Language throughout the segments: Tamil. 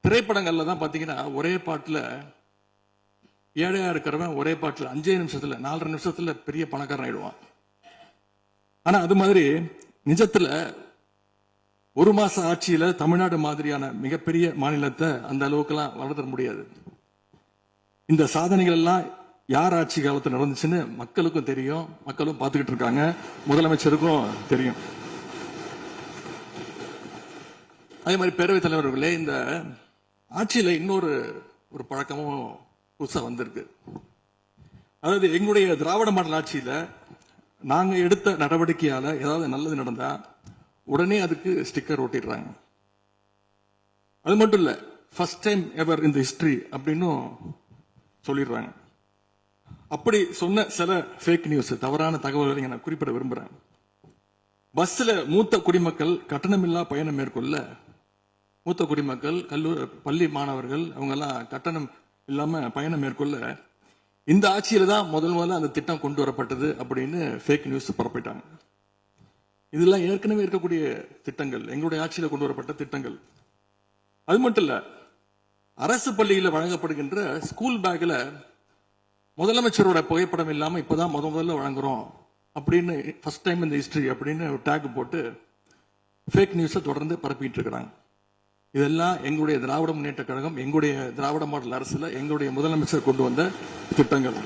திரைப்படங்கள்ல தான் பாத்தீங்கன்னா ஒரே பாட்டுல ஏழையா இருக்கிறவன் ஒரே பாட்டுல 5 நிமிஷத்துல 4 நிமிஷத்துல பெரிய பணக்காரன் ஆயிடுவான். ஆனா அது மாதிரி நிஜத்துல ஒரு மாச ஆட்சியில தமிழ்நாடு மாதிரியான மிகப்பெரிய மாநிலத்தை அந்த அளவுக்குலாம் வளர்த்த முடியாது. இந்த சாதனைகள் எல்லாம் யார் ஆட்சி காலத்தில் நடந்துச்சுன்னு மக்களுக்கும் தெரியும், மக்களும் பார்த்துக்கிட்டு இருக்காங்க, முதலமைச்சருக்கும் தெரியும். அதே மாதிரி பேரவைத் தலைவர்களே, இந்த ஆட்சியில இன்னொரு பழக்கமும் புதுசா வந்திருக்கு. அதாவது எங்களுடைய திராவிட மாடல் ஆட்சியில நாங்க எடுத்த நடவடிக்கையால ஏதாவது நல்லது நடந்தா உடனே அதுக்கு ஸ்டிக்கர் ஒட்டிடுறாங்க. அது மட்டும் இல்ல, ஃபர்ஸ்ட் டைம் எவர் இன் தி ஹிஸ்டரி அப்படின்னு சொல்லிடுறாங்க. அப்படி சொன்ன சில ஃபேக் நியூஸ், தவறான தகவல்களை நான் குறிப்பிட விரும்புறேன். பஸ்ல மூத்த குடிமக்கள் கட்டணமில்லா பயணம் மேற்கொள்ள, மூத்த குடிமக்கள் பள்ளி மாணவர்கள் அவங்க எல்லாம் கட்டணம் இல்லாம பயணம் மேற்கொள்ள இந்த ஆட்சியில தான் முதல்ல அந்த திட்டம் கொண்டு வரப்பட்டது அப்படின்னு ஃபேக் நியூஸ் பரப்பிட்டாங்க. இதெல்லாம் ஏற்கனவே இருக்கக்கூடிய திட்டங்கள், எங்களுடைய ஆட்சியில கொண்டு வரப்பட்ட திட்டங்கள். அது மட்டும் இல்ல, அரசு பள்ளியில் வழங்கப்படுகின்ற ஸ்கூல் பேக்ல முதலமைச்சரோட புகைப்படம் இல்லாம இப்பதான் முதல்ல வழங்குறோம் அப்படின்னு, ஃபர்ஸ்ட் டைம் இந்த ஹிஸ்டரி அப்படின்னு டேக் போட்டு ஃபேக் நியூஸை தொடர்ந்து பரப்பிட்டு இருக்கிறாங்க. இதெல்லாம் எங்களுடைய திராவிட முன்னேற்ற கழகம், எங்களுடைய திராவிட மாடல் அரசுல எங்களுடைய முதலமைச்சர் கொண்டு வந்த திட்டங்கள்.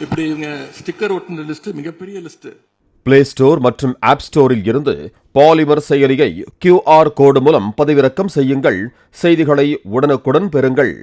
இப்படி இவங்க ஸ்டிக்கர் ஒட்டின லிஸ்ட் மிகப்பெரிய லிஸ்ட். பிளே ஸ்டோர் மற்றும் ஆப் ஸ்டோரில் இருந்து பாலிமர் செயலியை QR கோடு மூலம் பதிவிறக்கம் செய்யுங்கள். செய்திகளை உடனுக்குடன் பெறுங்கள்.